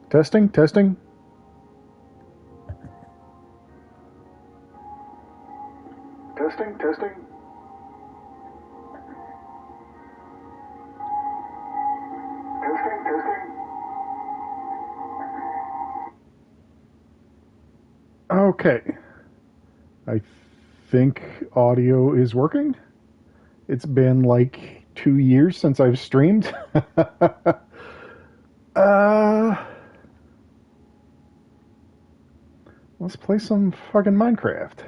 Testing, testing. Testing, testing. Testing, testing. Okay. I think audio is working. It's been like 2 years since I've streamed. uh, let's play some fucking Minecraft.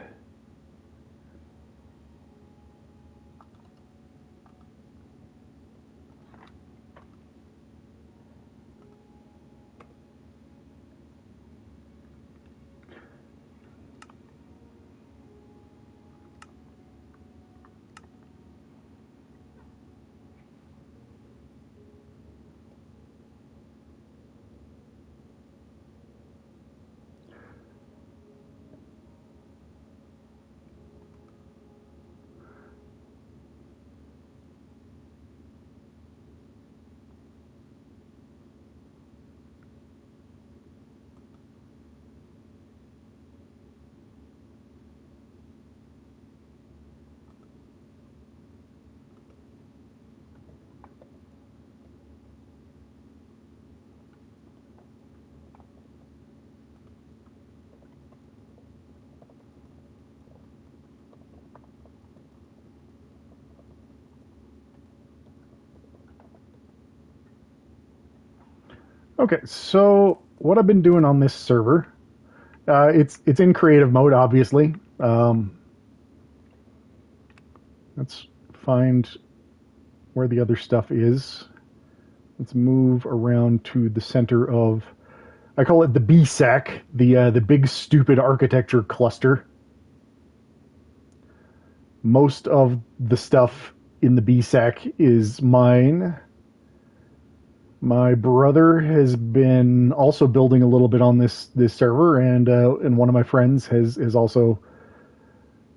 Okay, so what I've been doing on this server, it's in creative mode, obviously. Let's find where the other stuff is. Let's move around to the center of, I call it the BSAC, the big stupid architecture cluster. Most of the stuff in the BSAC is mine. My brother has been also building a little bit on this server, and one of my friends has also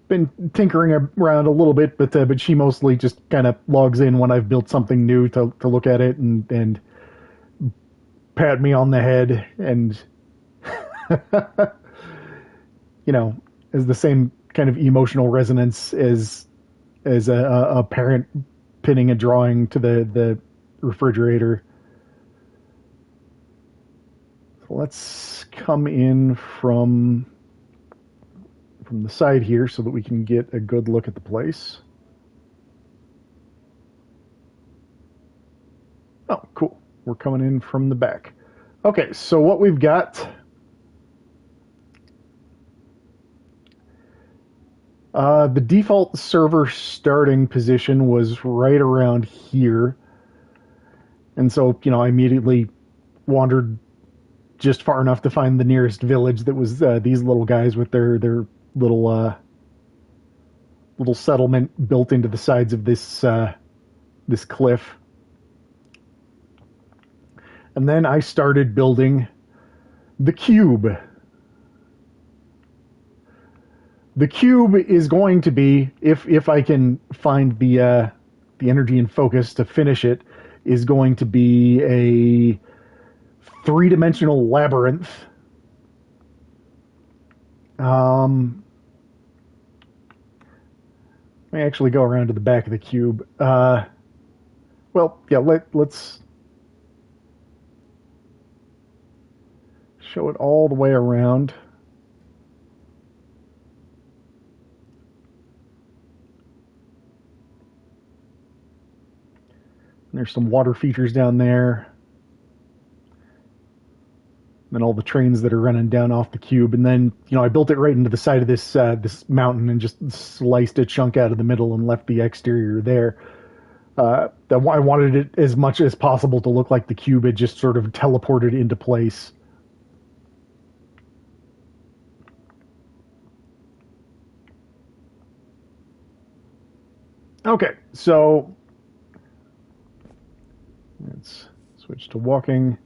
been tinkering around a little bit, but she mostly just kind of logs in when I've built something new to look at it and pat me on the head and you know, as the same kind of emotional resonance as a parent pinning a drawing to the refrigerator. So let's come in from the side here so that we can get a good look at the place. Oh, cool. We're coming in from the back. Okay, so what we've got, the default server starting position was right around here. And so, you know, I immediately wandered just far enough to find the nearest village that was these little guys with their little little settlement built into the sides of this cliff. And then I started building the cube. The cube is going to be, if I can find the energy and focus to finish it, is going to be a three-dimensional labyrinth. Let me actually go around to the back of the cube. Well, yeah, let's show it all the way around. There's some water features down there. And then all the trains that are running down off the cube. And then, you know, I built it right into the side of this this mountain and just sliced a chunk out of the middle and left the exterior there. I wanted it as much as possible to look like the cube had just sort of teleported into place. Okay, so let's switch to walking.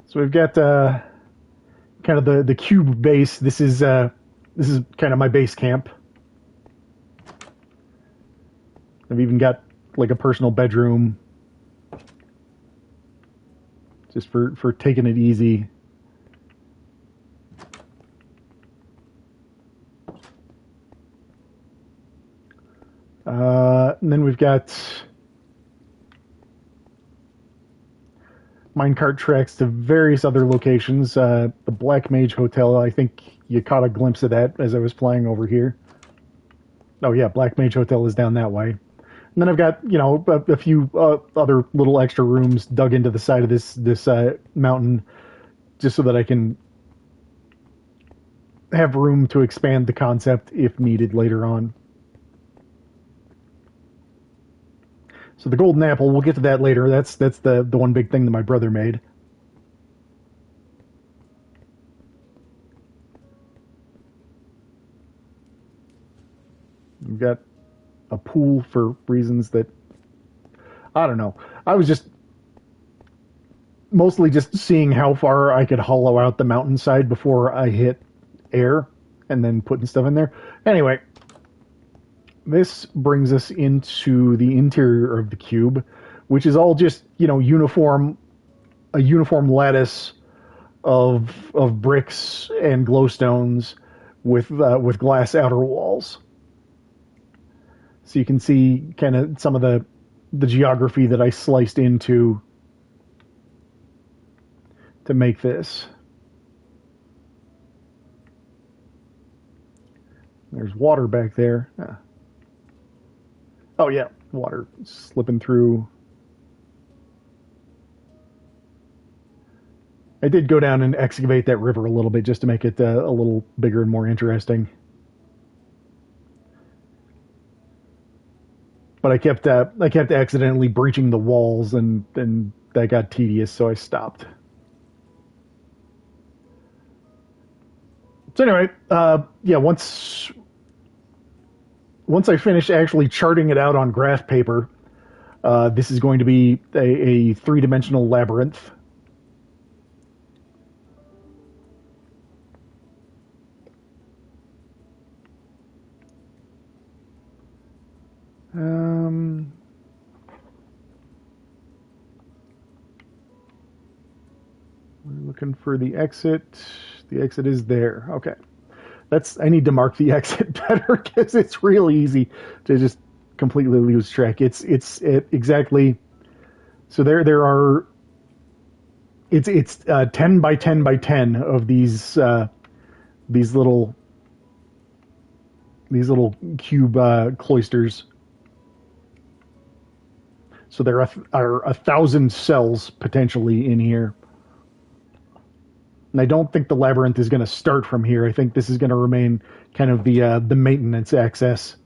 So we've got kind kind of the cube base. This is kind of my base camp. I've even got like a personal bedroom, just for taking it easy. And then we've got minecart tracks to various other locations. The Black Mage Hotel, I think you caught a glimpse of that as I was flying over here. Oh yeah, Black Mage Hotel is down that way. And then I've got, you know, a few other little extra rooms dug into the side of this mountain, just so that I can have room to expand the concept if needed later on. So the golden apple, we'll get to that later. That's the one big thing that my brother made. We've got a pool for reasons that I don't know. I was just mostly just seeing how far I could hollow out the mountainside before I hit air, and then putting stuff in there. Anyway, this brings us into the interior of the cube, which is all just, you know, a uniform lattice of bricks and glowstones with glass outer walls. So you can see kind of some of the geography that I sliced into to make this. There's water back there. Oh yeah, water slipping through. I did go down and excavate that river a little bit just to make it a little bigger and more interesting. But I kept accidentally breaching the walls, and that got tedious, so I stopped. So anyway, yeah, once I finish actually charting it out on graph paper, this is going to be a three-dimensional labyrinth. We're looking for the exit. The exit is there. Okay. I need to mark the exit better because it's real easy to just completely lose track. It's exactly. So there are. It's 10 by 10 by 10 of these little cube cloisters. So there are 1,000 cells potentially in here. And I don't think the labyrinth is going to start from here. I think this is going to remain kind of the maintenance access.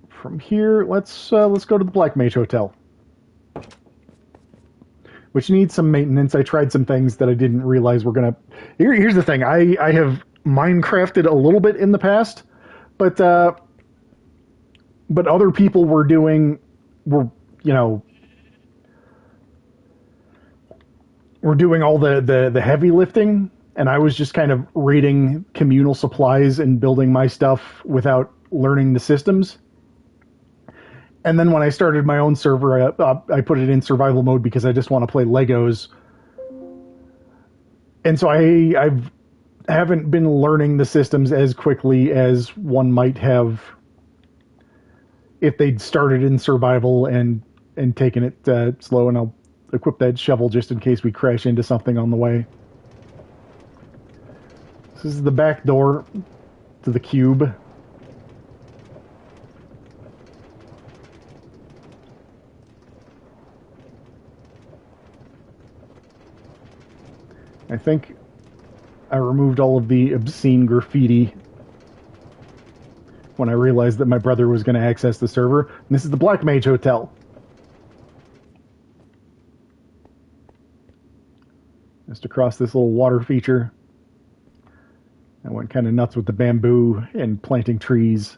From here, let's go to the Black Mage Hotel, which needs some maintenance. I tried some things that I didn't realize were gonna. Here's the thing: I have Minecrafted a little bit in the past, but other people were doing all the heavy lifting, and I was just kind of raiding communal supplies and building my stuff without learning the systems. And then when I started my own server, I put it in survival mode because I just want to play Legos. And so I haven't been learning the systems as quickly as one might have if they'd started in survival and taken it slow. And I'll equip that shovel just in case we crash into something on the way. This is the back door to the cube. I think I removed all of the obscene graffiti when I realized that my brother was going to access the server. And this is the Black Mage Hotel. Just across this little water feature. I went kind of nuts with the bamboo and planting trees.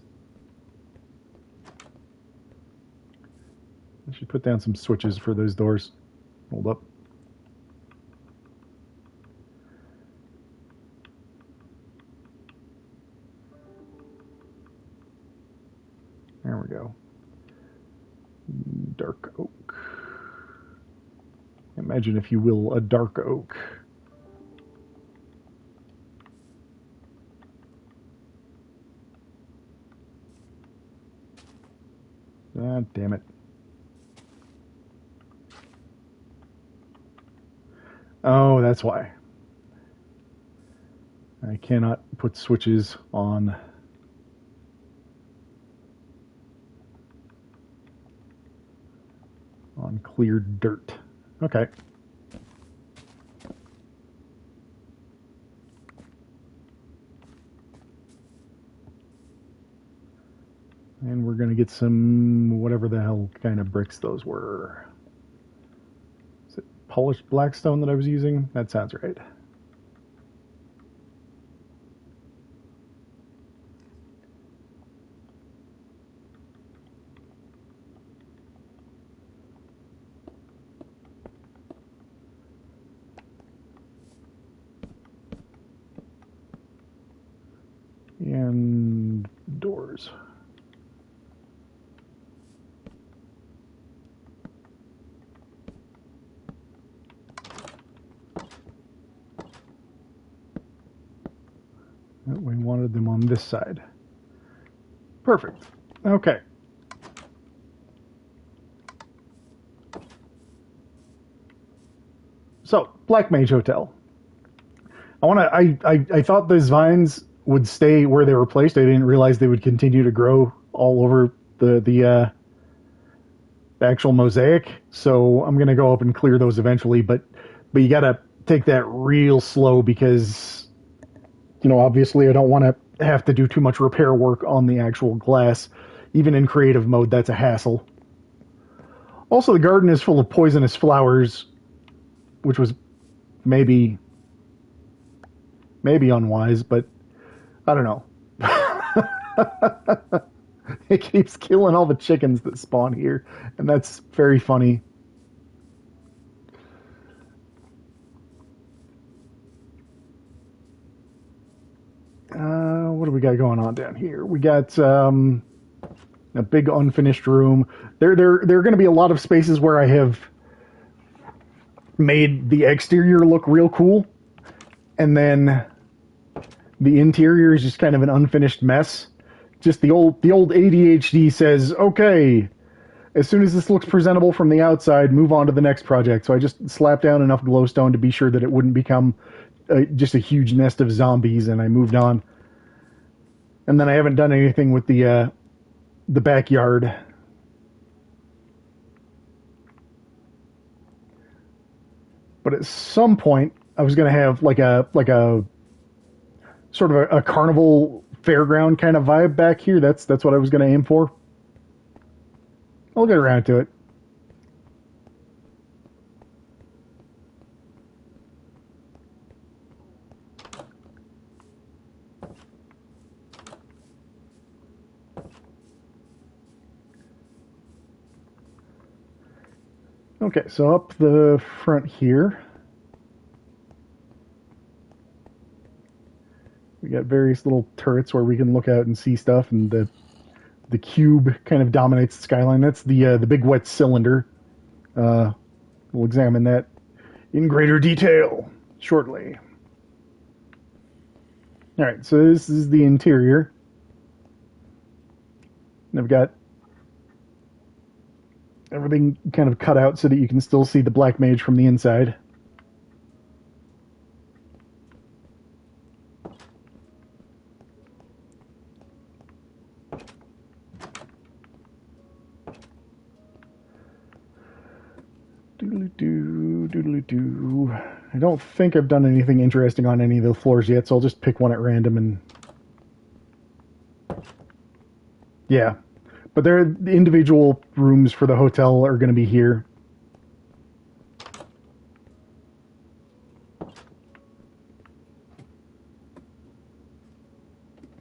should put down some switches for those doors. Hold up. There we go. Dark oak. Imagine, if you will, a dark oak. Ah, damn it. Oh, that's why. I cannot put switches on cleared dirt. Okay. And we're going to get some, whatever the hell kind of bricks those were. Is it polished blackstone that I was using? That sounds right. And doors. We wanted them on this side. Perfect. Okay. So, Black Mage Hotel. I thought those vines would stay where they were placed. I didn't realize they would continue to grow all over the actual mosaic. So I'm gonna go up and clear those eventually, but you gotta take that real slow because, you know, obviously I don't want to have to do too much repair work on the actual glass. Even in creative mode, that's a hassle. Also, the garden is full of poisonous flowers, which was maybe unwise, but I don't know. It keeps killing all the chickens that spawn here, and that's very funny. What do we got going on down here? We got a big unfinished room. There are going to be a lot of spaces where I have made the exterior look real cool, and then the interior is just kind of an unfinished mess. Just the old ADHD says, okay, as soon as this looks presentable from the outside, move on to the next project. So I just slapped down enough glowstone to be sure that it wouldn't become just a huge nest of zombies, and I moved on. And then I haven't done anything with the backyard. But at some point, I was going to have like a sort of a carnival fairground kind of vibe back here. That's what I was going to aim for. I'll get around to it. Okay, so up the front here, we got various little turrets where we can look out and see stuff, and the cube kind of dominates the skyline. That's the big wet cylinder. We'll examine that in greater detail shortly. All right, so this is the interior. And I've got everything kind of cut out so that you can still see the Black Mage from the inside. Doodly-doo, doodly-doo. I don't think I've done anything interesting on any of the floors yet, so I'll just pick one at random and... Yeah. But the individual rooms for the hotel are going to be here.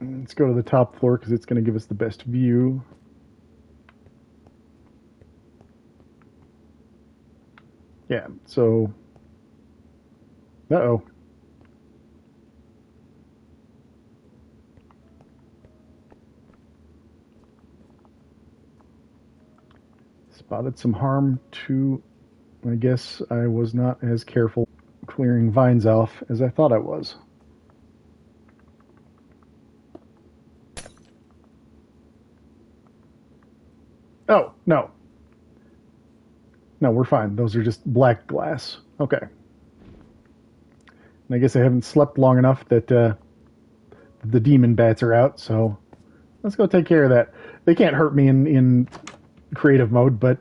Let's go to the top floor because it's going to give us the best view. Yeah, so... Uh-oh. Spotted some harm to... I guess I was not as careful clearing vines off as I thought I was. Oh, no. No, we're fine. Those are just black glass. Okay. And I guess I haven't slept long enough that the demon bats are out, so let's go take care of that. They can't hurt me in creative mode, but,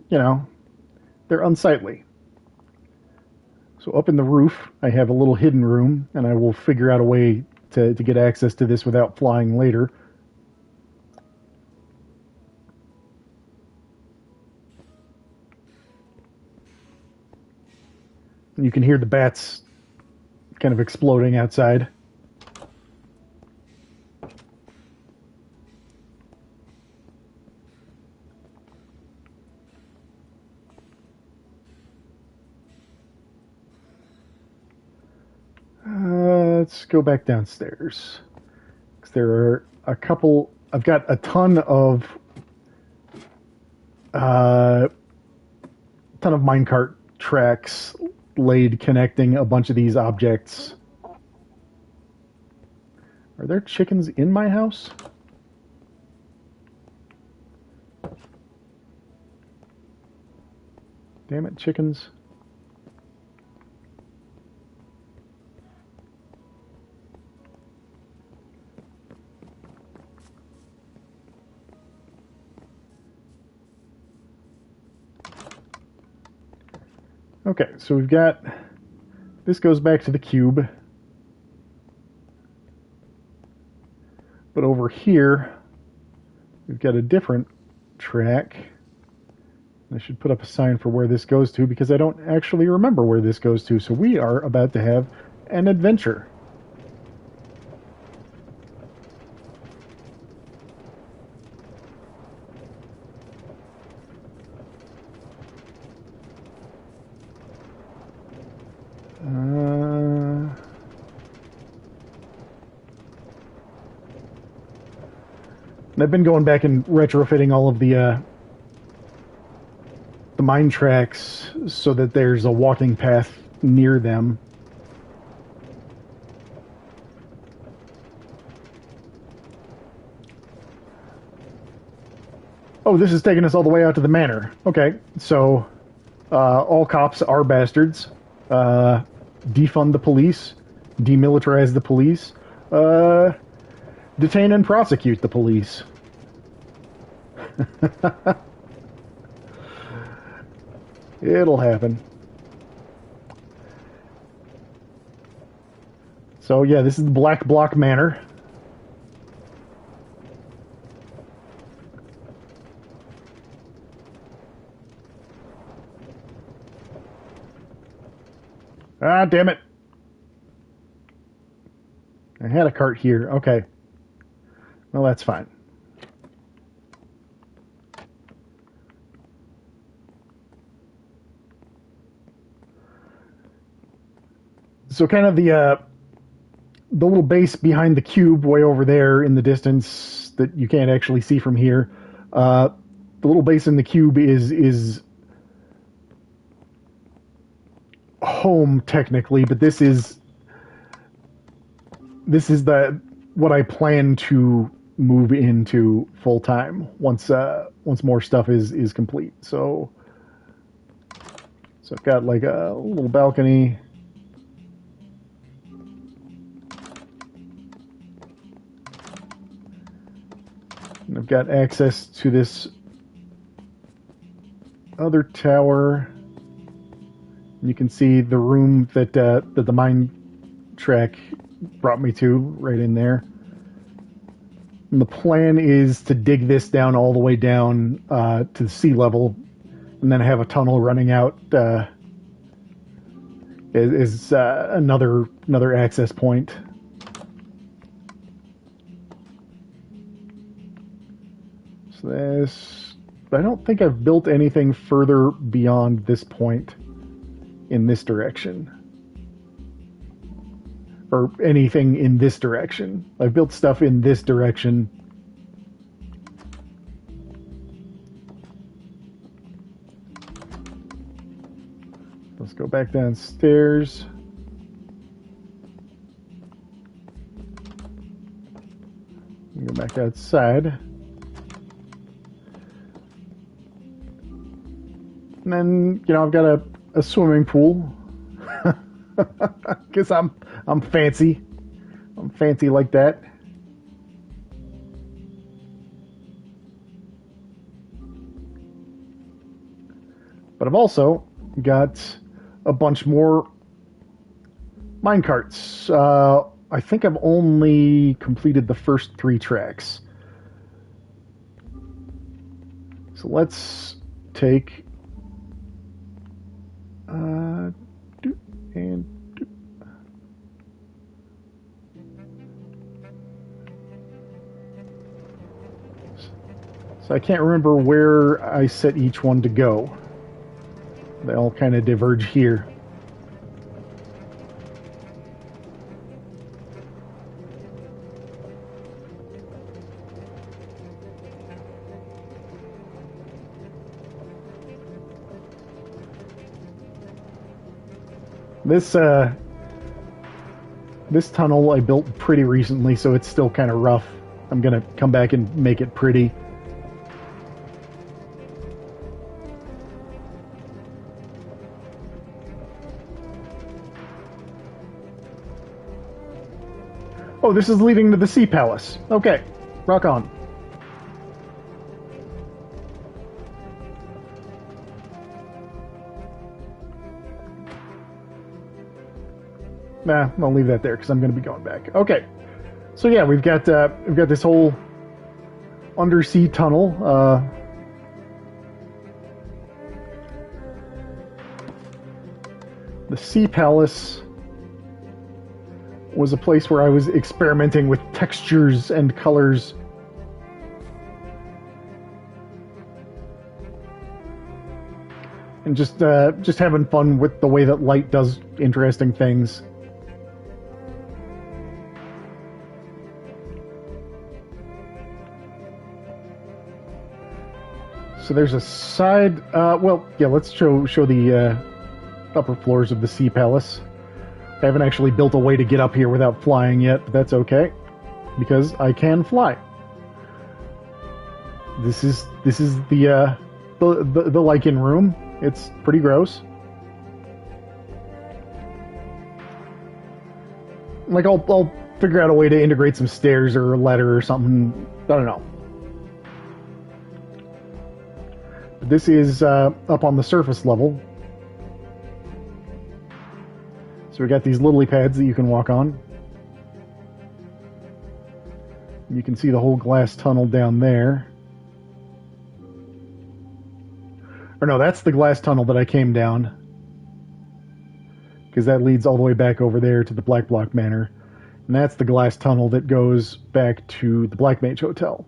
you know, they're unsightly. So up in the roof, I have a little hidden room, and I will figure out a way to get access to this without flying later. You can hear the bats kind of exploding outside. Let's go back downstairs. Because there are a couple... I've got a ton of minecart tracks laid connecting a bunch of these objects. Are there chickens in my house? Damn it, chickens. Okay, so we've got... This goes back to the cube. But over here, we've got a different track. I should put up a sign for where this goes to, because I don't actually remember where this goes to. So we are about to have an adventure. I've been going back and retrofitting all of the mine tracks so that there's a walking path near them. Oh, this is taking us all the way out to the manor. Okay, so all cops are bastards. Defund the police, demilitarize the police, detain and prosecute the police. It'll happen. So yeah, this is the Black Block Manor. Ah, damn it. I had a cart here. Okay. Well, that's fine. So kind of the little base behind the cube way over there in the distance that you can't actually see from here. The little base in the cube is home technically, but this is what I plan to move into full time once more stuff is complete. So I've got like a little balcony. And I've got access to this other tower. You can see the room that the mine track brought me to right in there. And the plan is to dig this down all the way down to the sea level, and then have a tunnel running out is another access point. So this But I don't think I've built anything further beyond this point in this direction. Or anything in this direction. I've built stuff in this direction. Let's go back downstairs. Go back outside. And then, you know, I've got a swimming pool. Because I'm fancy. I'm fancy like that. But I've also got a bunch more minecarts. I think I've only completed the first 3 tracks. So let's take and so I can't remember where I set each one to go. They all kind of diverge here. This tunnel I built pretty recently, so it's still kind of rough. I'm gonna come back and make it pretty. Oh, this is leading to the Sea Palace. Okay, rock on. Nah, I'll leave that there because I'm going to be going back. Okay, so yeah, we've got this whole undersea tunnel. The Sea Palace was a place where I was experimenting with textures and colors. And just having fun with the way that light does interesting things. So there's a side. Well, yeah. Let's show the upper floors of the Sea Palace. I haven't actually built a way to get up here without flying yet, but that's okay because I can fly. This is the lichen room. It's pretty gross. Like I'll figure out a way to integrate some stairs or a ladder or something. I don't know. But this is up on the surface level. So we got these lily pads that you can walk on. You can see the whole glass tunnel down there. Or no, that's the glass tunnel that I came down. Because that leads all the way back over there to the Black Block Manor. And that's the glass tunnel that goes back to the Black Mage Hotel.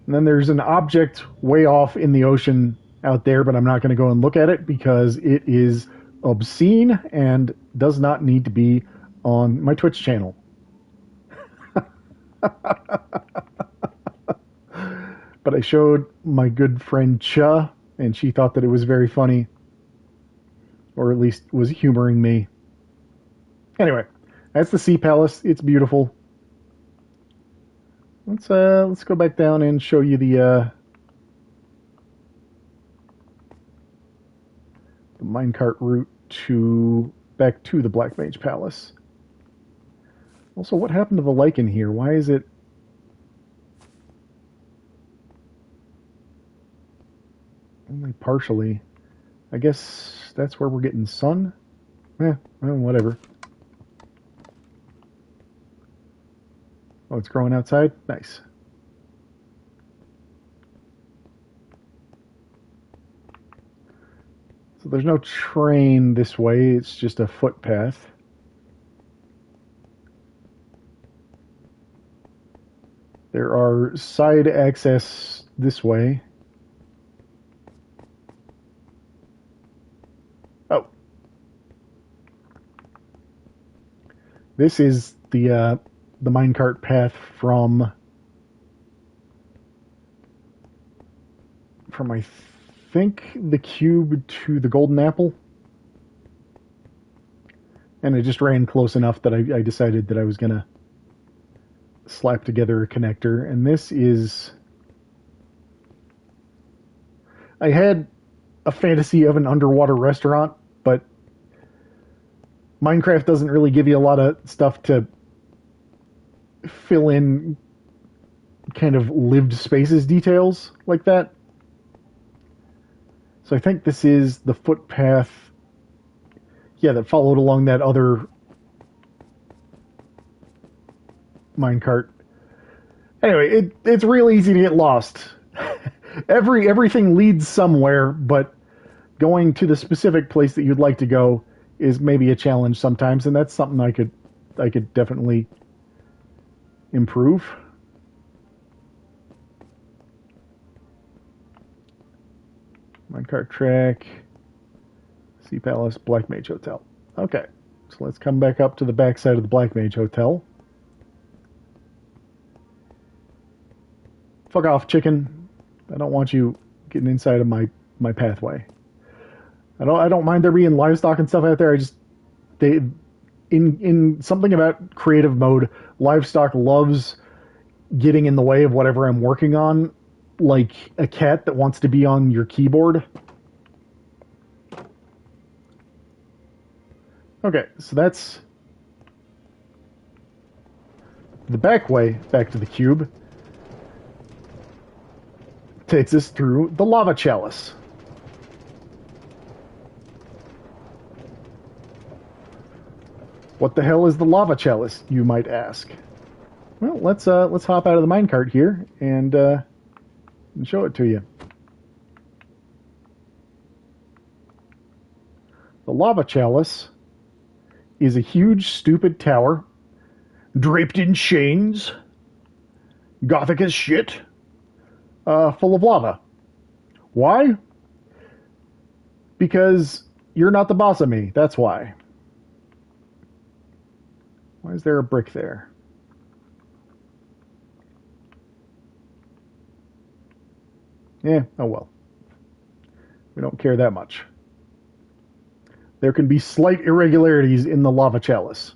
And then there's an object way off in the ocean out there, but I'm not going to go and look at it because it is obscene and does not need to be on my Twitch channel. But I showed my good friend Cha, and she thought that it was very funny, or at least was humoring me. Anyway, that's the Sea Palace. It's beautiful. Let's go back down and show you the minecart route back to the Black Mage Palace. Also, what happened to the lichen here? Why is it only partially? I guess that's where we're getting sun. Well, whatever. Oh, it's growing outside? Nice. So there's no train this way, it's just a footpath. There are side access this way. Oh. This is the minecart path from I think the cube to the golden apple. And I just ran close enough that I decided that I was gonna slap together a connector. And this is... I had a fantasy of an underwater restaurant, but Minecraft doesn't really give you a lot of stuff to fill in kind of lived spaces details like that. So I think this is the footpath, yeah, that followed along that other minecart. Anyway, it's real easy to get lost. Everything leads somewhere, but going to the specific place that you'd like to go is maybe a challenge sometimes, and that's something I could definitely improve. Minecart track, Sea Palace, Black Mage Hotel. Okay, so let's come back up to the backside of the Black Mage Hotel. Fuck off, chicken. I don't want you getting inside of my pathway. I don't mind there being livestock and stuff out there. In something about creative mode, livestock loves getting in the way of whatever I'm working on, like a cat that wants to be on your keyboard. Okay, so that's the back way back to the cube. Takes us through the lava chalice. What the hell is the lava chalice, you might ask? Well, let's hop out of the minecart here and show it to you. The lava chalice is a huge, stupid tower, draped in chains, gothic as shit, full of lava. Why? Because you're not the boss of me, that's why. Why is there a brick there? Yeah, oh well. We don't care that much. There can be slight irregularities in the lava chalice.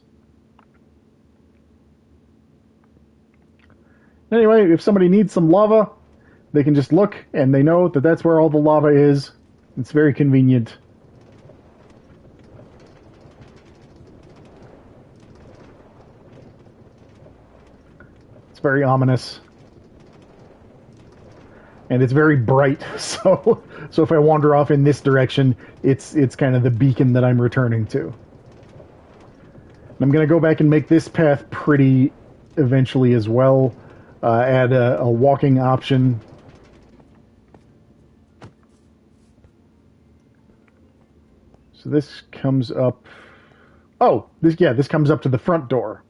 Anyway, if somebody needs some lava, they can just look and they know that that's where all the lava is. It's very convenient. It's very ominous. And it's very bright, so if I wander off in this direction, it's kind of the beacon that I'm returning to. I'm going to go back and make this path pretty eventually as well. Add a walking option. So this comes up... Oh, this comes up to the front door.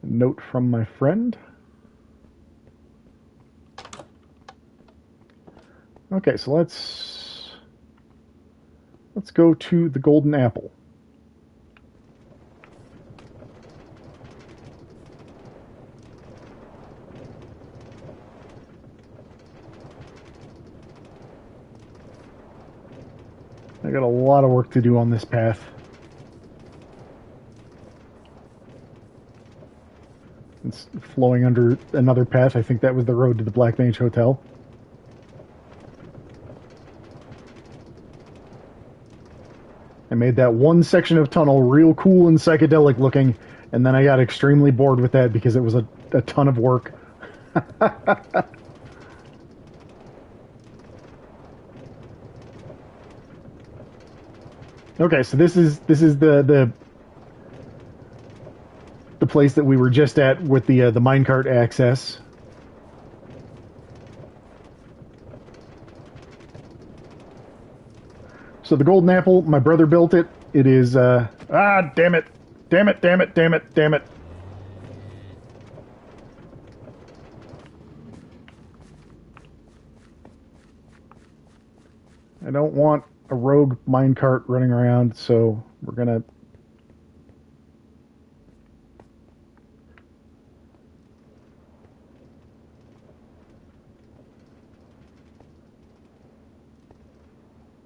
Note from my friend. Okay, so let's go to the golden apple. I got a lot of work to do on this path. It's flowing under another path. I think that was the road to the Black Mage Hotel. I made that one section of tunnel real cool and psychedelic looking, and then I got extremely bored with that because it was a ton of work. Okay, so this is the place that we were just at with the minecart access. So the golden apple, my brother built it. It is, damn it. Damn it, damn it, damn it, damn it. I don't want a rogue minecart running around, so we're gonna...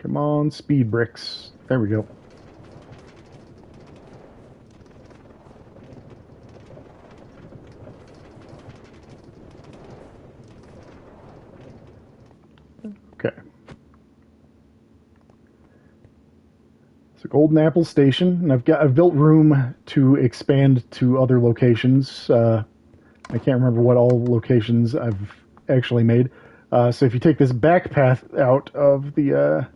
Come on, speed bricks. There we go. Okay. So Golden Apple Station, and I've built room to expand to other locations. I can't remember what all locations I've actually made. So if you take this back path out of the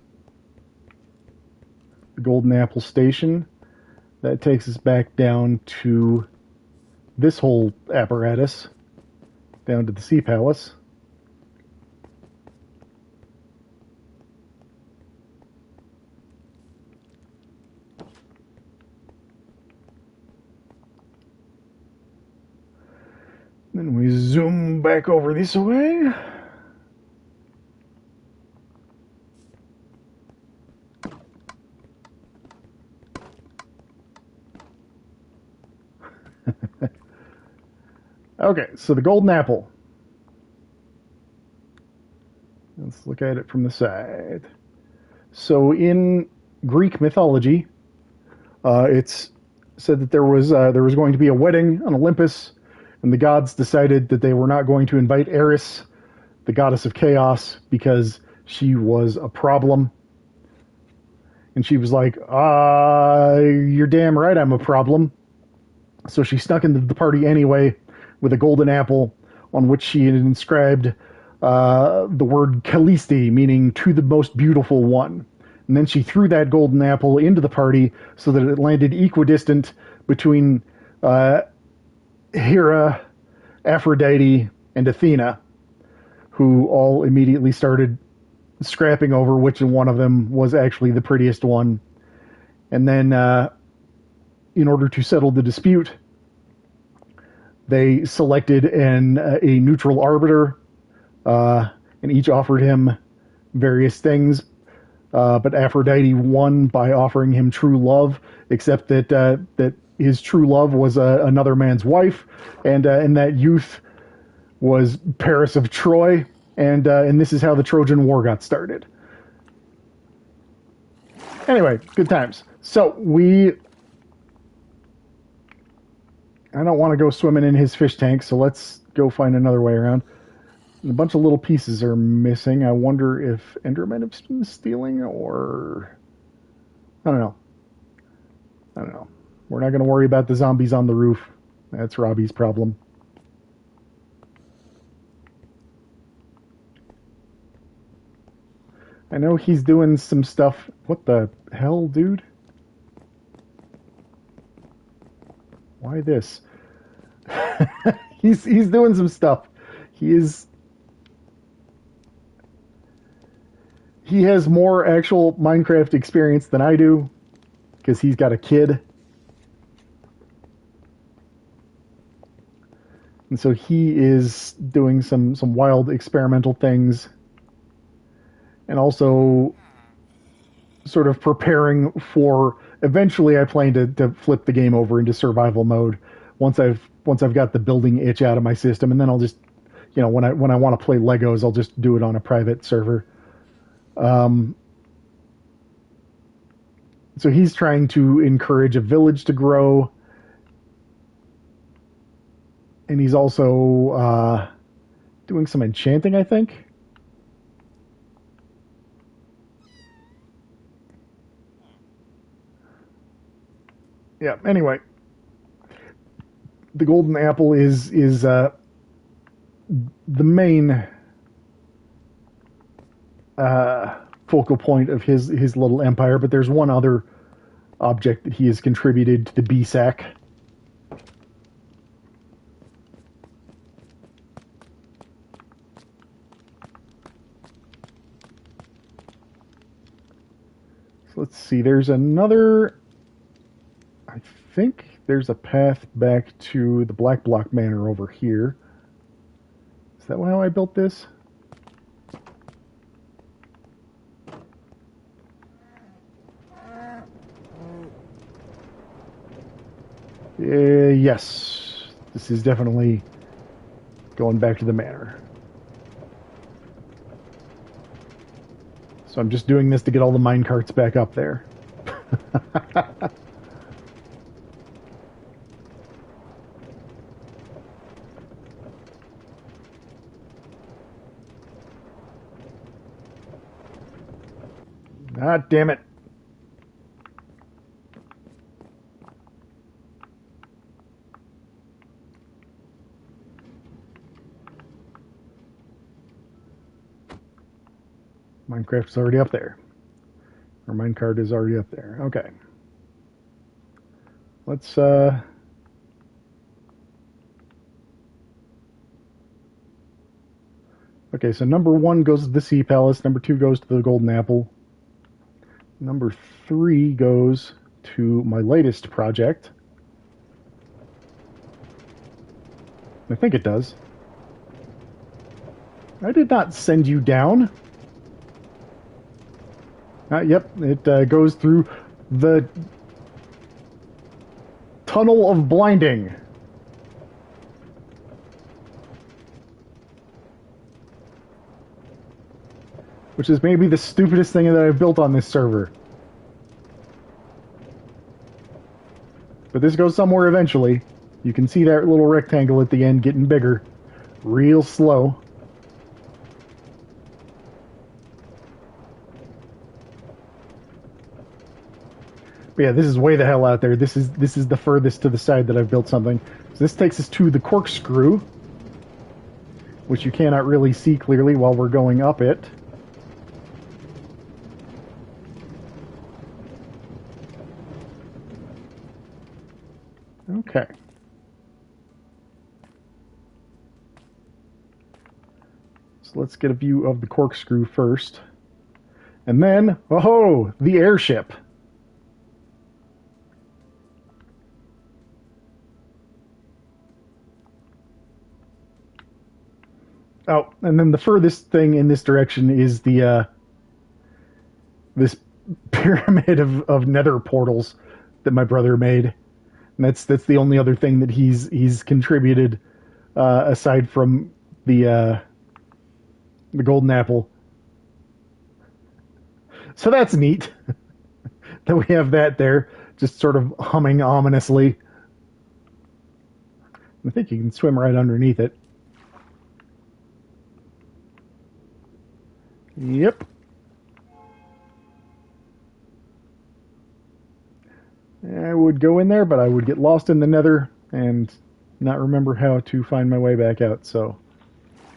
Golden Apple Station, that takes us back down to this whole apparatus, down to the Sea Palace. Then we zoom back over this way. Okay, so the golden apple. Let's look at it from the side. So in Greek mythology, it's said that there was going to be a wedding on Olympus, and the gods decided that they were not going to invite Eris, the goddess of chaos, because she was a problem. And she was like, you're damn right I'm a problem. So she snuck into the party anyway with a golden apple on which she had inscribed the word Callisti, meaning to the most beautiful one. And then she threw that golden apple into the party so that it landed equidistant between Hera, Aphrodite, and Athena, who all immediately started scrapping over which one of them was actually the prettiest one. And then, in order to settle the dispute, they selected a neutral arbiter, and each offered him various things. But Aphrodite won by offering him true love, except that his true love was another man's wife, and that youth was Paris of Troy, and this is how the Trojan War got started. Anyway, good times. So I don't want to go swimming in his fish tank, so let's go find another way around. A bunch of little pieces are missing. I wonder if Enderman have been stealing, or... I don't know. We're not going to worry about the zombies on the roof. That's Robbie's problem. I know he's doing some stuff. What the hell, dude? Why this? He's doing some stuff. He has more actual Minecraft experience than I do, because he's got a kid. And so he is doing some wild experimental things, and also sort of preparing for... Eventually I plan to flip the game over into survival mode once I've got the building itch out of my system, and then I'll just, when I want to play Legos, I'll just do it on a private server. So he's trying to encourage a village to grow, and he's also doing some enchanting, I think. Yeah, anyway. The golden apple is the main focal point of his little empire, but there's one other object that he has contributed to the BSAC. see, there's another... I think there's a path back to the Black Block Manor over here. Is that how I built this? Yes. This is definitely going back to the manor. So I'm just doing this to get all the minecarts back up there. Ah, damn it. Minecraft's already up there. Our minecart is already up there. Okay. Let's, Okay, so number 1 goes to the Sea Palace. Number 2 goes to the Golden Apple. Number 3 goes to my latest project. I think it does. I did not send you down. Yep, it goes through the Tunnel of Blinding. Which is maybe the stupidest thing that I've built on this server. But this goes somewhere eventually. You can see that little rectangle at the end getting bigger. Real slow. But yeah, this is way the hell out there. This is the furthest to the side that I've built something. So this takes us to the corkscrew, which you cannot really see clearly while we're going up it. Okay. So let's get a view of the corkscrew first. And then, oh, the airship. Oh, and then the furthest thing in this direction is the this pyramid of nether portals that my brother made. And that's the only other thing that he's contributed aside from the golden apple. So that's neat that we have that there, just sort of humming ominously. I think you can swim right underneath it. Yep. I would go in there, but I would get lost in the nether and not remember how to find my way back out, so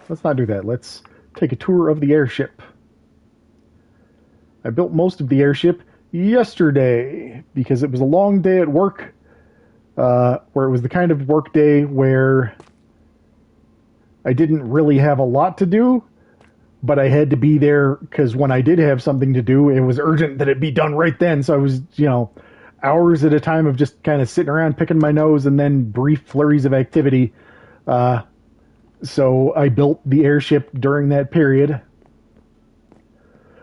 let's not do that. Let's take a tour of the airship. I built most of the airship yesterday because it was a long day at work, where it was the kind of work day where I didn't really have a lot to do, but I had to be there because when I did have something to do, it was urgent that it be done right then. So I was, hours at a time of just kind of sitting around picking my nose and then brief flurries of activity. So I built the airship during that period.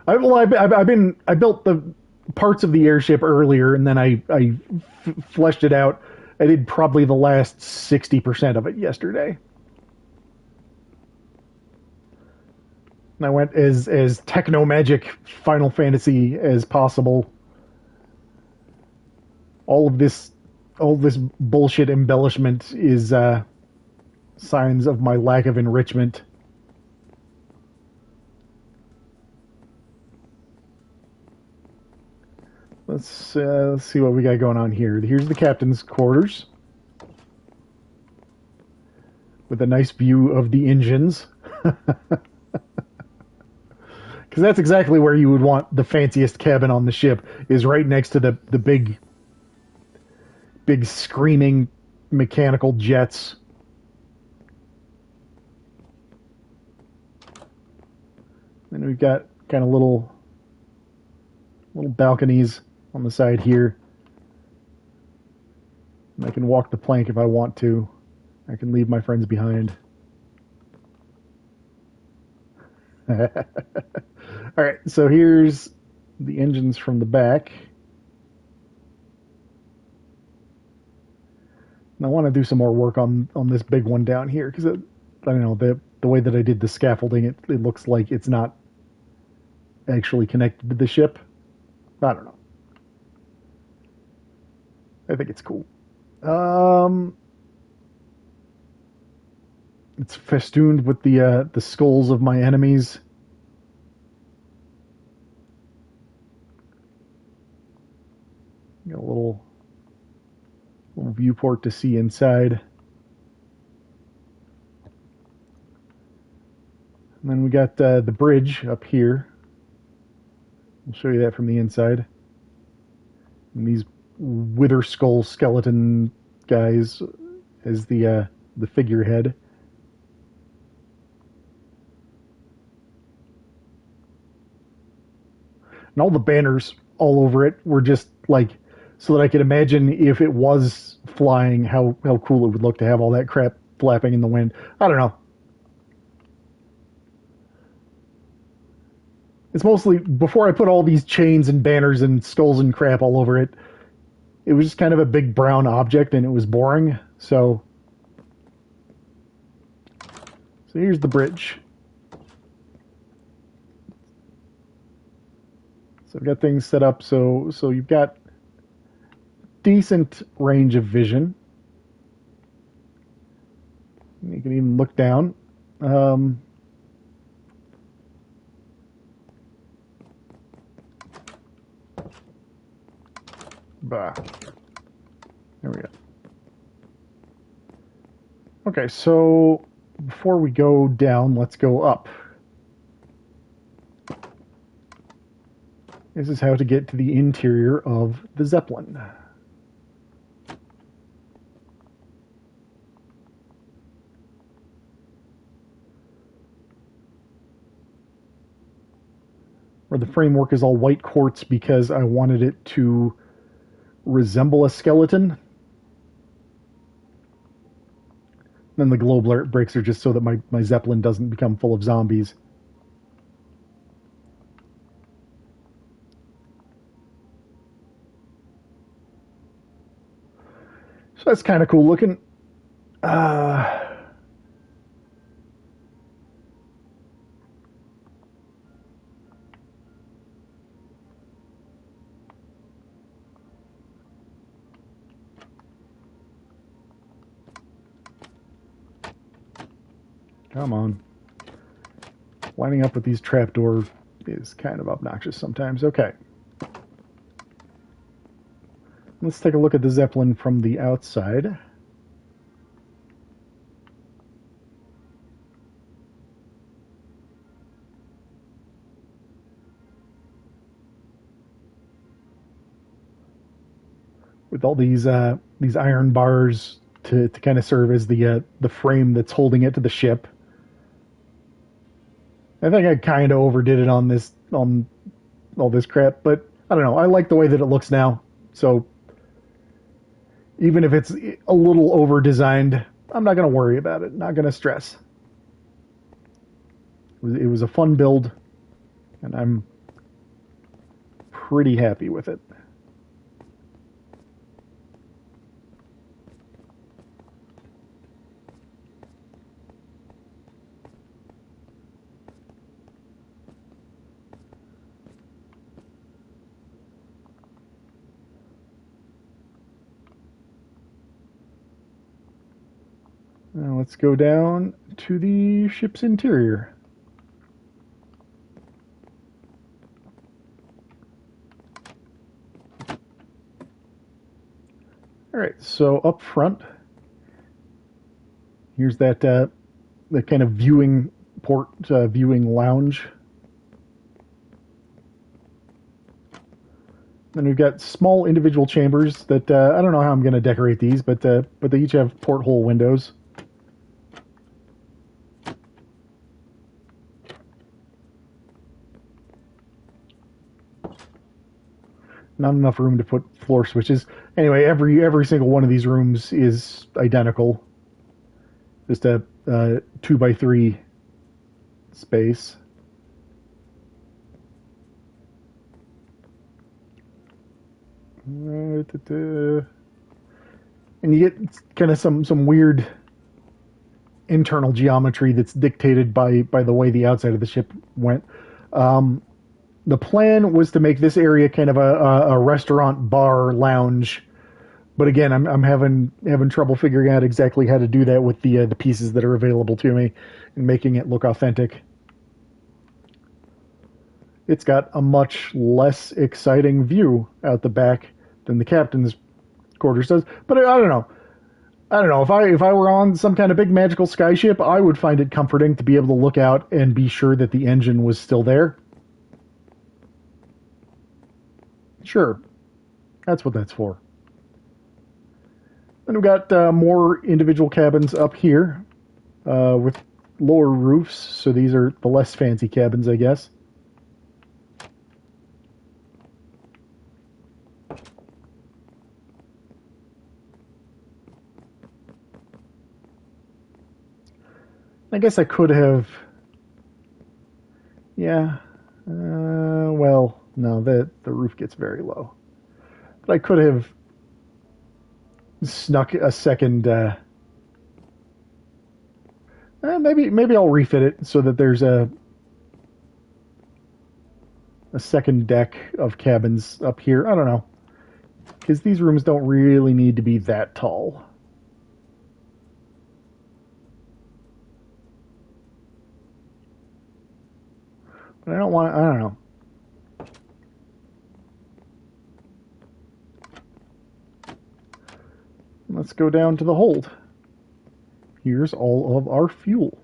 I built the parts of the airship earlier, and then I fleshed it out. I did probably the last 60% of it yesterday. And I went as techno-magic Final Fantasy as possible. All this bullshit embellishment is signs of my lack of enrichment. Let's see what we got going on here. Here's the captain's quarters with a nice view of the engines. Because that's exactly where you would want the fanciest cabin on the ship, is right next to the big screaming mechanical jets. Then we've got kind of little balconies on the side here. And I can walk the plank if I want to. I can leave my friends behind. Alright, so here's the engines from the back. And I want to do some more work on this big one down here, because I don't know, the way that I did the scaffolding, it looks like it's not actually connected to the ship. I don't know. I think it's cool. It's festooned with the skulls of my enemies. Got a little viewport to see inside. And then we got the bridge up here. I'll show you that from the inside. And these wither skull skeleton guys as the figurehead. And all the banners all over it were just like, so that I could imagine if it was flying, how cool it would look to have all that crap flapping in the wind. I don't know. It's mostly, before I put all these chains and banners and skulls and crap all over it, it was just kind of a big brown object and it was boring. So here's the bridge. So I've got things set up so you've got decent range of vision. You can even look down. Bah. There we go. Okay, so before we go down, let's go up. This is how to get to the interior of the Zeppelin. Where the framework is all white quartz because I wanted it to resemble a skeleton. Then the globe breaks are just so that my Zeppelin doesn't become full of zombies. So that's kind of cool looking. Come on. Lining up with these trapdoors is kind of obnoxious sometimes. Okay. Let's take a look at the Zeppelin from the outside. With all these iron bars to kind of serve as the frame that's holding it to the ship. I think I kind of overdid it on all this crap, but I don't know. I like the way that it looks now. So even if it's a little over designed, I'm not going to worry about it. Not going to stress. It was a fun build, and I'm pretty happy with it. Now let's go down to the ship's interior. All right, so up front, here's that kind of viewing port, viewing lounge. Then we've got small individual chambers that I don't know how I'm going to decorate these, but they each have porthole windows. Not enough room to put floor switches. Anyway, every single one of these rooms is identical. Just a 2x3 space. And you get kind of some weird internal geometry that's dictated by the way the outside of the ship went. The plan was to make this area kind of a restaurant, bar, lounge, but again, I'm having trouble figuring out exactly how to do that with the pieces that are available to me and making it look authentic. It's got a much less exciting view out the back than the captain's quarters does, but I don't know. I don't know, if I were on some kind of big magical skyship, I would find it comforting to be able to look out and be sure that the engine was still there. Sure, that's what that's for. Then we've got more individual cabins up here with lower roofs, so these are the less fancy cabins, I guess. I guess I could have... Yeah. Well, no, the roof gets very low. But I could have snuck a second... maybe I'll refit it so that there's a second deck of cabins up here. I don't know. Because these rooms don't really need to be that tall. But I don't know. Let's go down to the hold. Here's all of our fuel.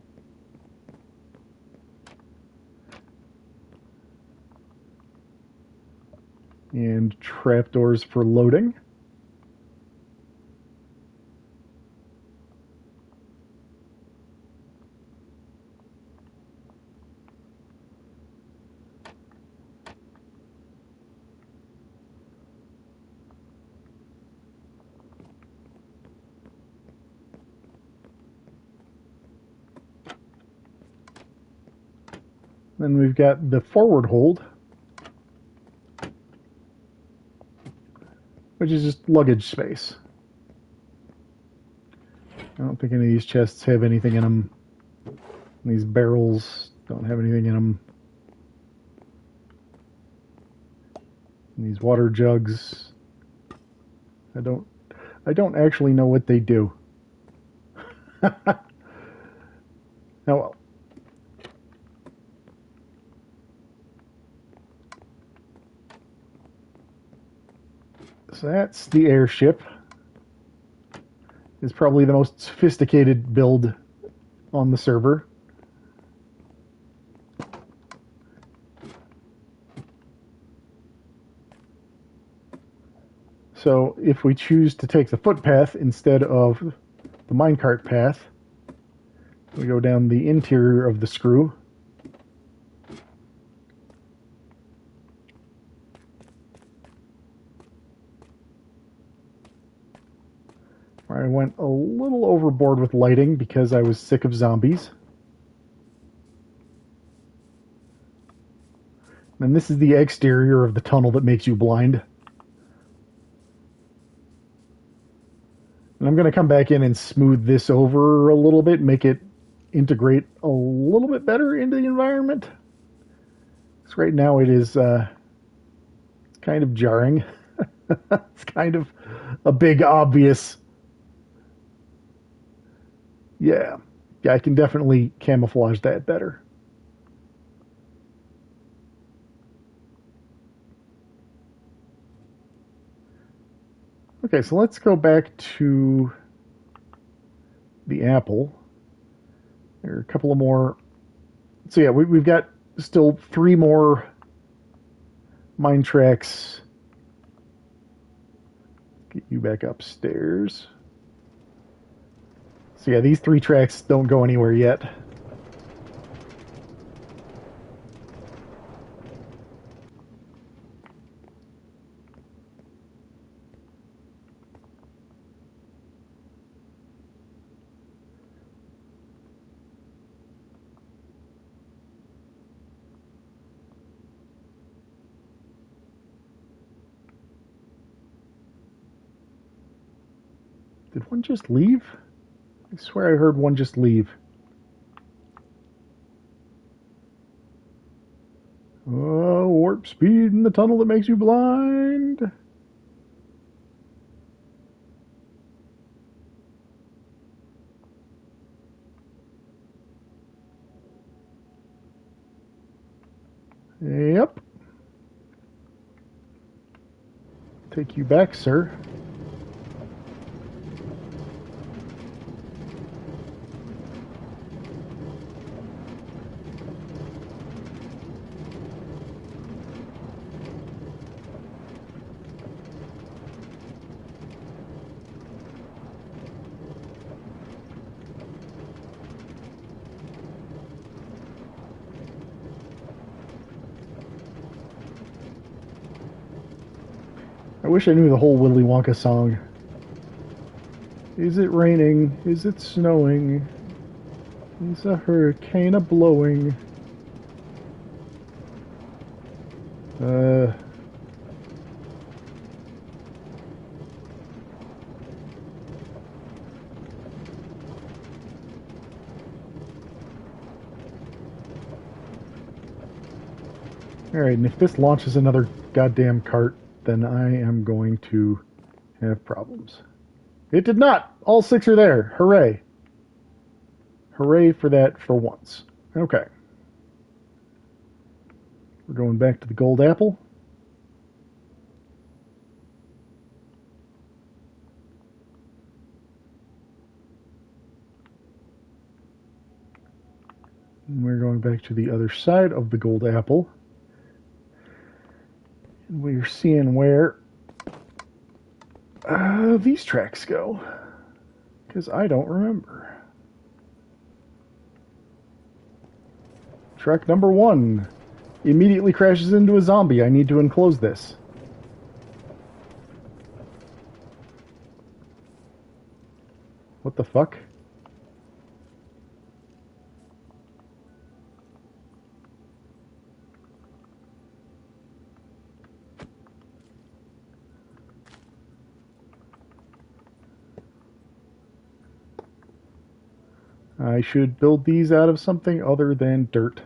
And trapdoors for loading. Then we've got the forward hold, which is just luggage space. I don't think any of these chests have anything in them. These barrels don't have anything in them. And these water jugs, I don't actually know what they do. Oh well. So that's the airship. It's probably the most sophisticated build on the server. So if we choose to take the footpath instead of the minecart path, we go down the interior of the screw. I went a little overboard with lighting because I was sick of zombies. And this is the exterior of the tunnel that makes you blind. And I'm going to come back in and smooth this over a little bit, make it integrate a little bit better into the environment. Because right now it is kind of jarring. It's kind of a big, obvious... Yeah, I can definitely camouflage that better. Okay, so let's go back to the apple. There are a couple of more. So yeah, we've got still 3 more mine tracks. Get you back upstairs. So yeah, these 3 tracks don't go anywhere yet. Did one just leave? I swear I heard one just leave. Oh, warp speed in the tunnel that makes you blind. Yep. Take you back, sir. I wish I knew the whole Willy Wonka song. Is it raining? Is it snowing? Is a hurricane a blowing? Alright, and if this launches another goddamn cart, then I am going to have problems. It did not! All 6 are there. Hooray. Hooray for that for once. Okay. We're going back to the gold apple. And we're going back to the other side of the gold apple. And we're seeing where these tracks go. Because I don't remember. Track number 1 immediately crashes into a zombie. I need to enclose this. What the fuck? I should build these out of something other than dirt.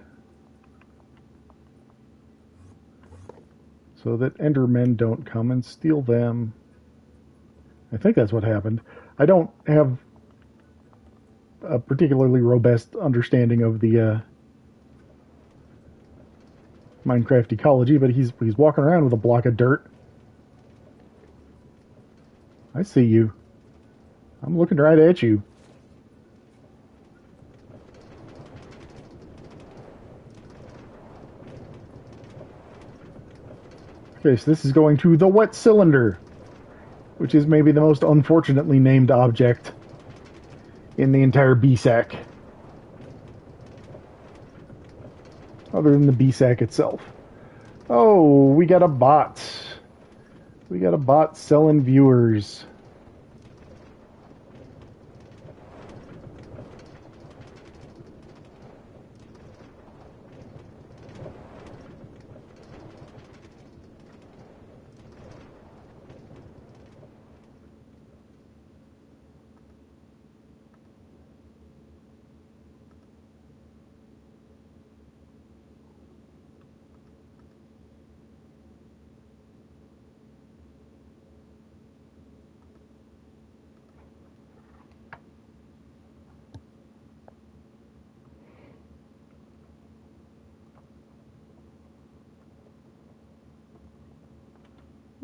So that Endermen don't come and steal them. I think that's what happened. I don't have a particularly robust understanding of the Minecraft ecology, but he's walking around with a block of dirt. I see you. I'm looking right at you. Okay, so this is going to the wet cylinder, which is maybe the most unfortunately named object in the entire BSAC. Other than the BSAC itself. Oh, we got a bot. We got a bot selling viewers.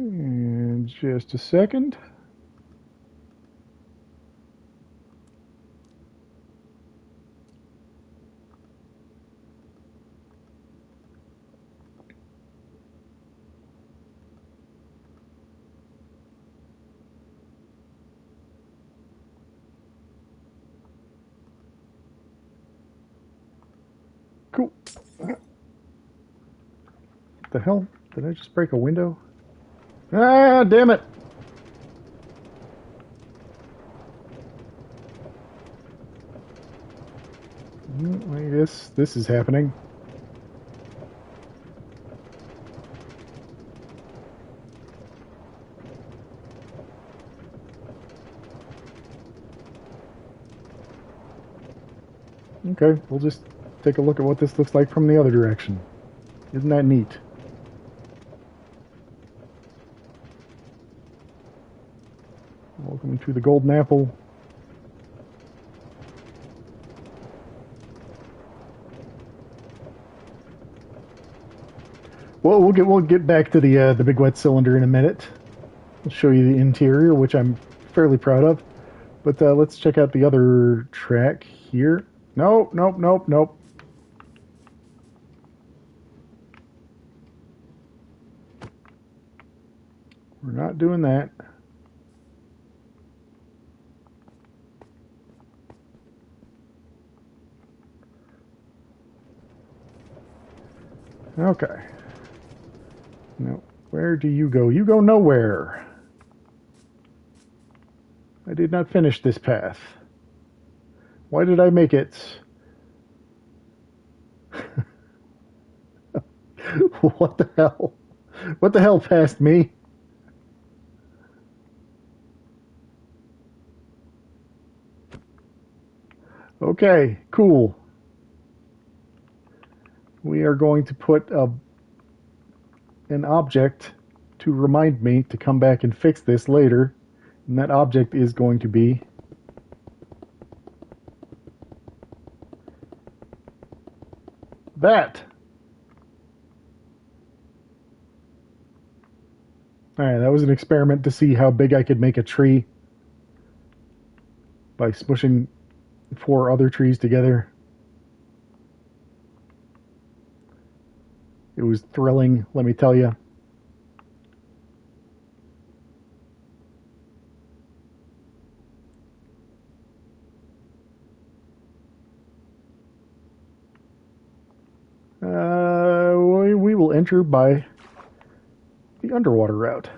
And just a second. Cool. What the hell? Did I just break a window? Ah, damn it! I guess this is happening. Okay, we'll just take a look at what this looks like from the other direction. Isn't that neat? Welcome to the Golden Apple. Well, we'll get back to the big wet cylinder in a minute. I'll show you the interior, which I'm fairly proud of. But let's check out the other track here. Nope, nope, nope, nope. We're not doing that. Okay. Now, where do you go? You go nowhere. I did not finish this path. Why did I make it? What the hell? What the hell passed me? Okay, cool. We are going to put an object to remind me to come back and fix this later. And that object is going to be that. Alright, that was an experiment to see how big I could make a tree by smushing 4 other trees together. It was thrilling, let me tell you. We will enter by the underwater route.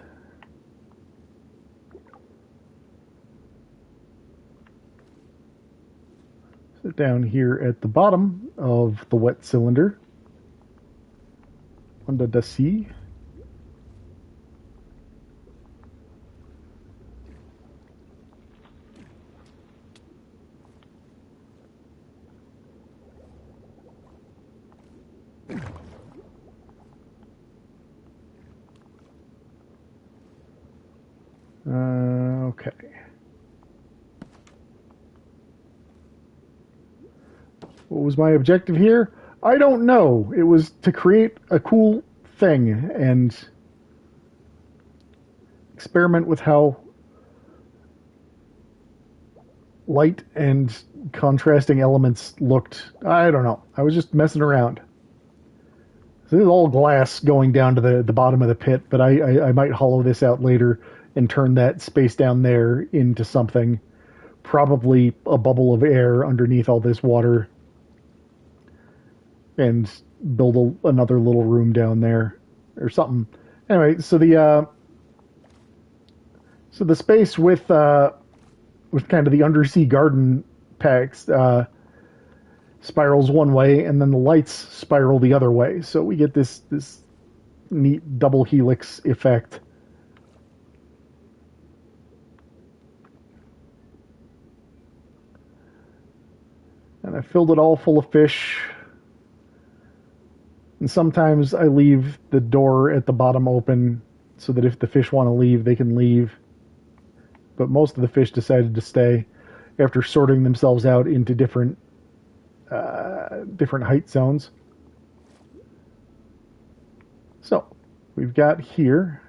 So down here at the bottom of the wet cylinder, under the sea. Okay. What was my objective here? I don't know. It was to create a cool thing and experiment with how light and contrasting elements looked. I don't know. I was just messing around. So this is all glass going down to the bottom of the pit, but I might hollow this out later and turn that space down there into something. Probably a bubble of air underneath all this water. And build another little room down there or something. Anyway, so the space with kind of the undersea garden packs spirals one way, and then the lights spiral the other way. So we get this neat double helix effect. And I filled it all full of fish. And sometimes I leave the door at the bottom open so that if the fish want to leave, they can leave. But most of the fish decided to stay after sorting themselves out into different height zones. So we've got here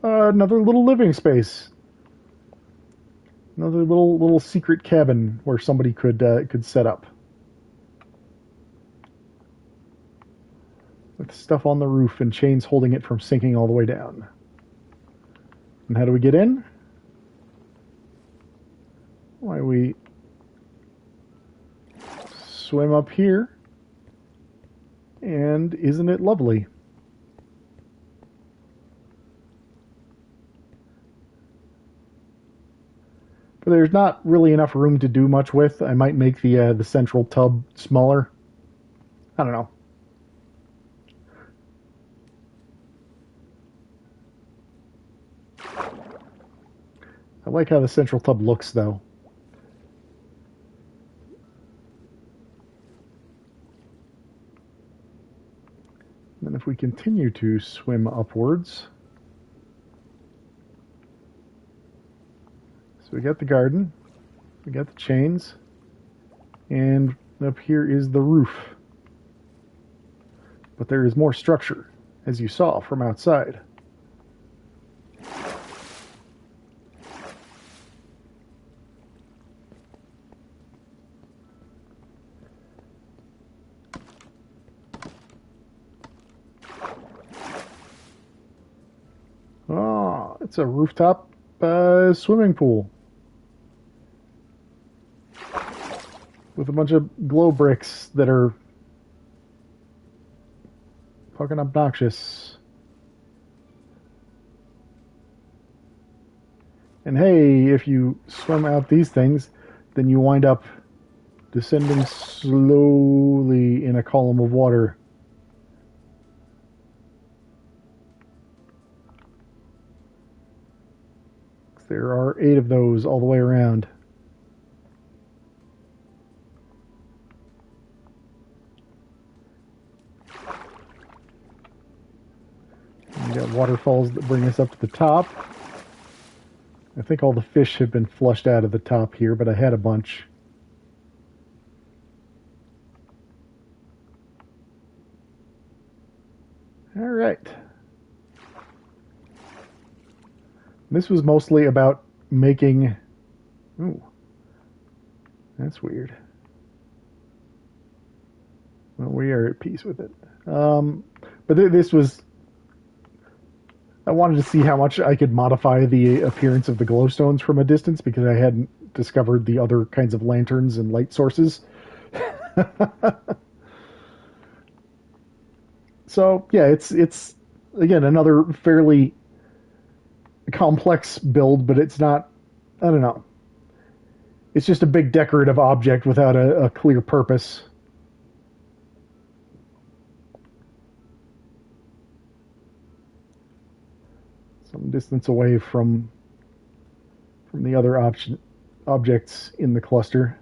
another little living space. Another little secret cabin where somebody could set up. With stuff on the roof and chains holding it from sinking all the way down. And how do we get in? Why, we swim up here. And isn't it lovely? But there's not really enough room to do much with. I might make the central tub smaller. I don't know. I like how the central tub looks, though. And then if we continue to swim upwards, so we got the garden, we got the chains, and up here is the roof. But there is more structure, as you saw from outside. Oh, it's a rooftop swimming pool with a bunch of glow bricks that are fucking obnoxious. And hey, if you swim out these things, then you wind up descending slowly in a column of water. There are 8 of those all the way around. We got waterfalls that bring us up to the top. I think all the fish have been flushed out of the top here, but I had a bunch. All right. This was mostly about making... Ooh. That's weird. Well, we are at peace with it. But this was... I wanted to see how much I could modify the appearance of the glowstones from a distance because I hadn't discovered the other kinds of lanterns and light sources. So, yeah, it's again, another fairly complex build, but it's not, I don't know. It's just a big decorative object without a clear purpose. Some distance away from the other objects in the cluster.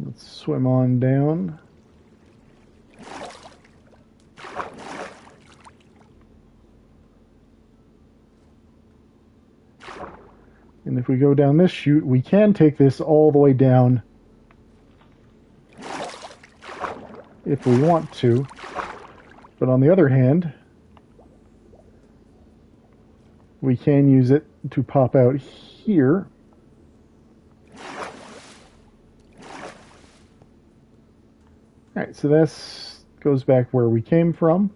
Let's swim on down. And if we go down this chute, we can take this all the way down if we want to. But on the other hand, we can use it to pop out here. Alright, so this goes back where we came from.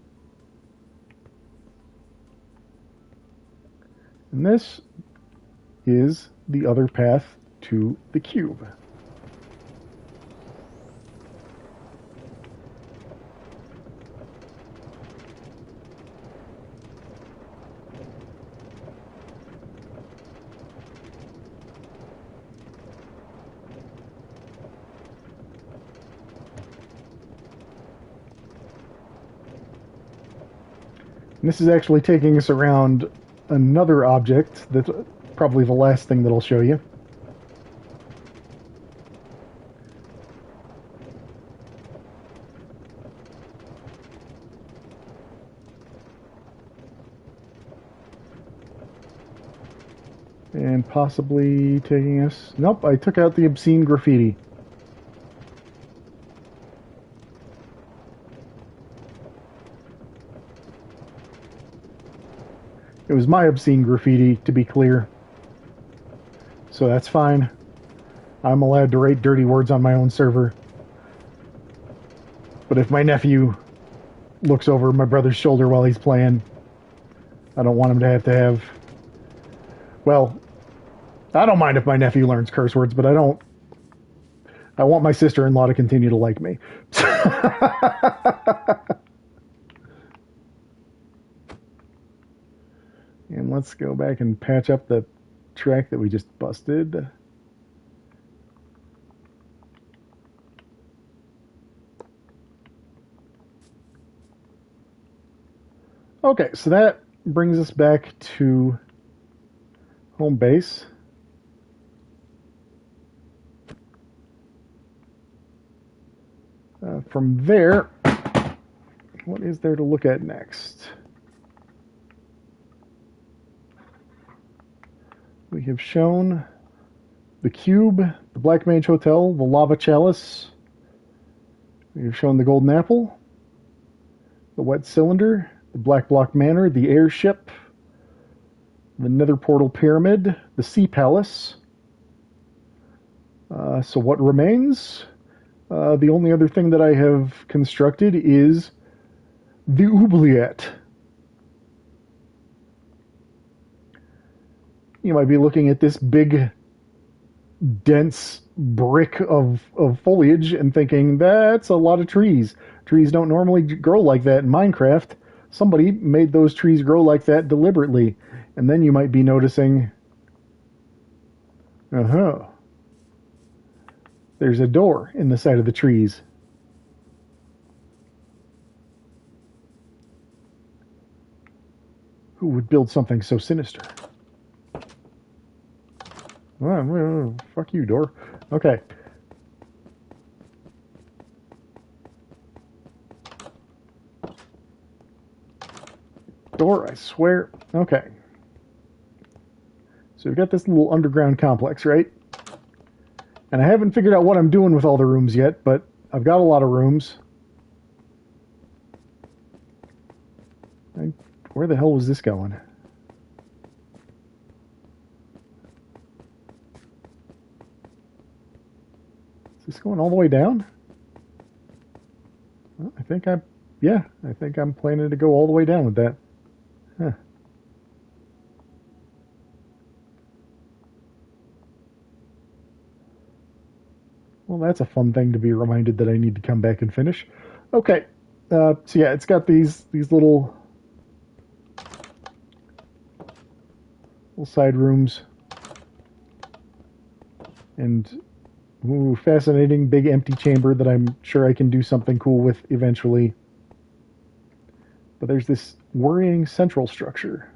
And this is the other path to the cube. And this is actually taking us around another object that's probably the last thing that I'll show you. And possibly taking us... Nope, I took out the obscene graffiti. It was my obscene graffiti, to be clear. So that's fine. I'm allowed to write dirty words on my own server. But if my nephew looks over my brother's shoulder while he's playing, I don't want him to have... Well, I don't mind if my nephew learns curse words, but I don't... I want my sister-in-law to continue to like me. And let's go back and patch up the track that we just busted. Okay, so that brings us back to home base. From there, what is there to look at next? We have shown the cube, the Black Mage Hotel, the lava chalice. We have shown the golden apple, the wet cylinder, the black block manor, the airship, the nether portal pyramid, the sea palace. So what remains? The only other thing that I have constructed is the oubliette. You might be looking at this big, dense brick of foliage and thinking, that's a lot of trees. Trees don't normally grow like that in Minecraft. Somebody made those trees grow like that deliberately. And then you might be noticing, there's a door in the side of the trees. Who would build something so sinister? Oh, fuck you, door. Okay. Door, I swear. Okay. So we've got this little underground complex, right? And I haven't figured out what I'm doing with all the rooms yet, but I've got a lot of rooms. Where the hell was this going? Is this going all the way down? Well, I think I'm planning to go all the way down with that. Huh. Well, that's a fun thing to be reminded that I need to come back and finish. Okay, so yeah, it's got these little side rooms and fascinating big empty chamber that I'm sure I can do something cool with eventually. But there's this worrying central structure.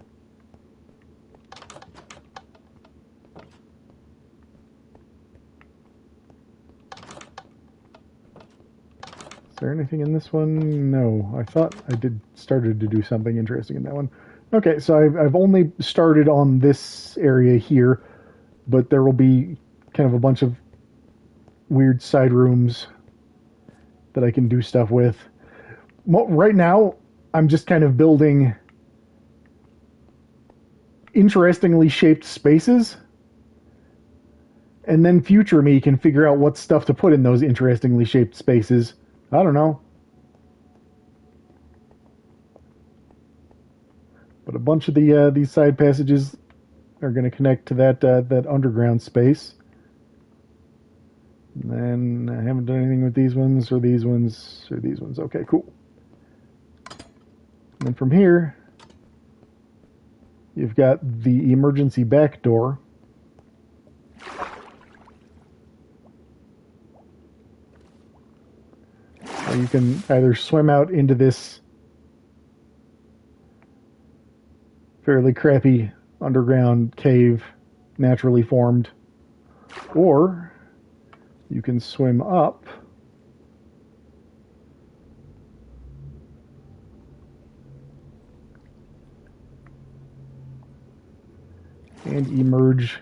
Is there anything in this one? No. I thought I started to do something interesting in that one. Okay, so I've only started on this area here, but there will be kind of a bunch of weird side rooms that I can do stuff with. Right now, I'm just kind of building interestingly shaped spaces, and then future me can figure out what stuff to put in those interestingly shaped spaces. I don't know. But a bunch of these side passages are going to connect to that underground space. And then I haven't done anything with these ones, or these ones, or these ones. Okay, cool. And then from here, you've got the emergency back door. You can either swim out into this fairly crappy underground cave, naturally formed, or you can swim up and emerge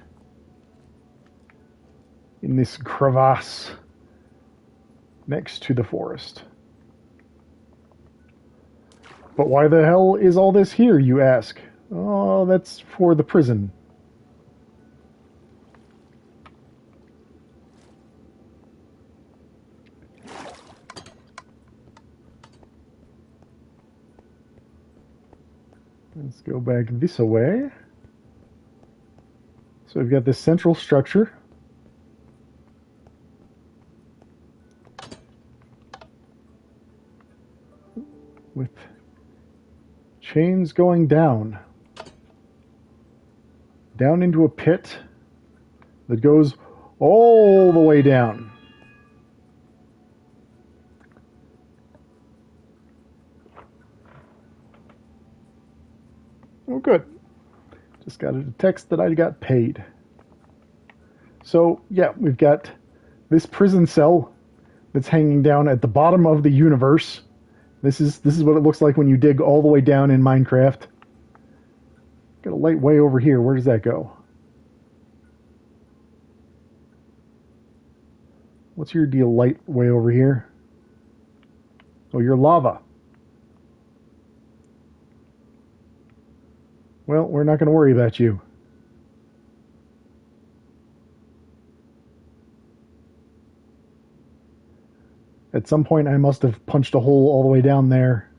in this crevasse next to the forest. But why the hell is all this here, you ask? Oh, that's for the prison. Let's go back this way. So we've got this central structure. With chains going down into a pit that goes all the way down. Oh, good. Just got a text that I got paid. So, yeah, we've got this prison cell that's hanging down at the bottom of the universe. This is what it looks like when you dig all the way down in Minecraft. Got a light way over here. Where does that go? What's your deal, light way over here? Oh, you're lava. Well, we're not going to worry about you. At some point, I must have punched a hole all the way down there.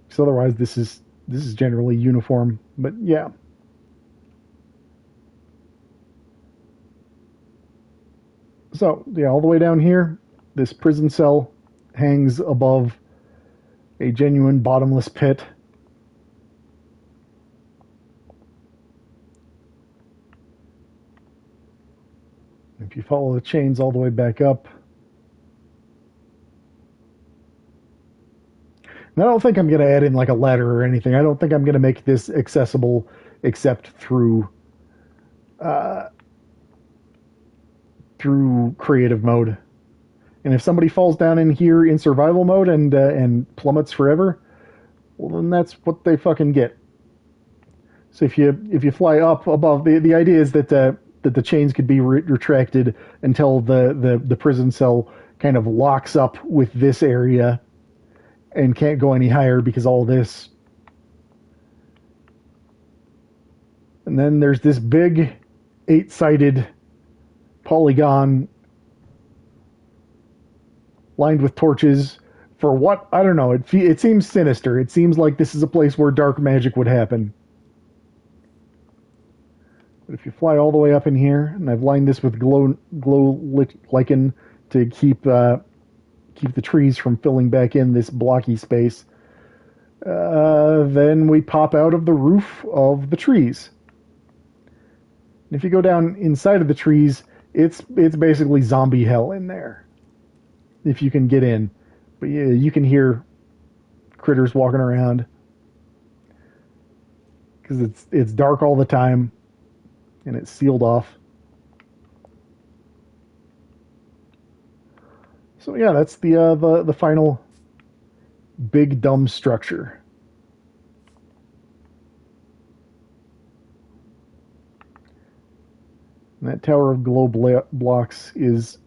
Because otherwise, this is generally uniform. But yeah. So, yeah, all the way down here, this prison cell hangs above a genuine bottomless pit. If you follow the chains all the way back up, and I don't think I'm going to add in like a ladder or anything. I don't think I'm going to make this accessible except uh, through creative mode. And if somebody falls down in here in survival mode and plummets forever, well then that's what they fucking get. So if you fly up above, the idea is that the chains could be retracted until the prison cell kind of locks up with this area and can't go any higher because all this. And then there's this big 8-sided polygon lined with torches for what? I don't know. It seems sinister. It seems like this is a place where dark magic would happen. But if you fly all the way up in here, and I've lined this with glow lichen to keep the trees from filling back in this blocky space, then we pop out of the roof of the trees. And if you go down inside of the trees, it's basically zombie hell in there. If you can get in, but yeah, you can hear critters walking around because it's dark all the time and it's sealed off. So yeah, that's the final big dumb structure. And that tower of glow blocks is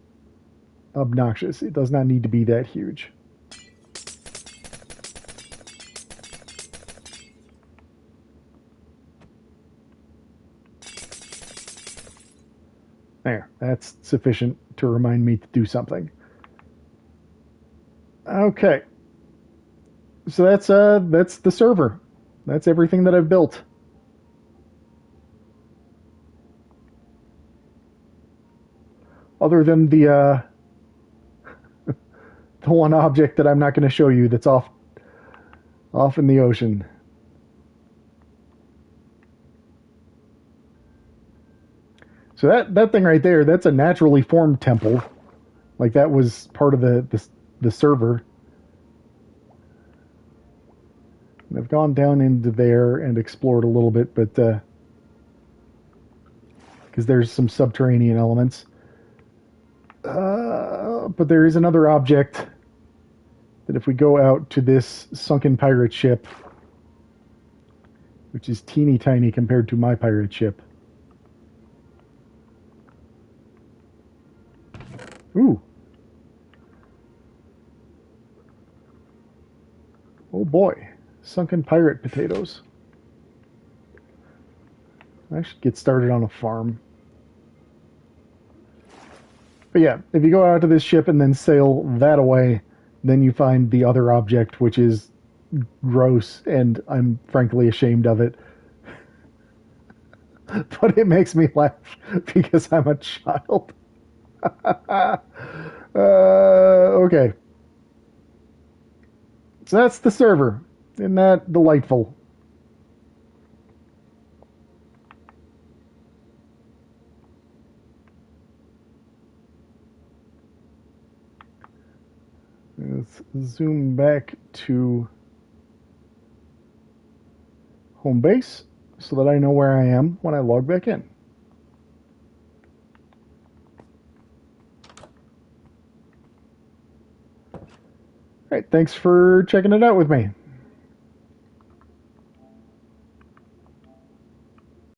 obnoxious. It does not need to be that huge. There, that's sufficient to remind me to do something. Okay. So that's the server. That's everything that I've built. Other than the one object that I'm not going to show you that's off in the ocean. So that thing right there, that's a naturally formed temple. Like that was part of the server. And I've gone down into there and explored a little bit, but because there's some subterranean elements. But there is another object that if we go out to this sunken pirate ship, which is teeny tiny compared to my pirate ship. Ooh. Oh boy. Sunken pirate potatoes. I should get started on a farm. But yeah, if you go out to this ship and then sail that away, then you find the other object, which is gross, and I'm frankly ashamed of it. But it makes me laugh because I'm a child. Okay. So that's the server. Isn't that delightful? Let's zoom back to home base so that I know where I am when I log back in. All right, thanks for checking it out with me.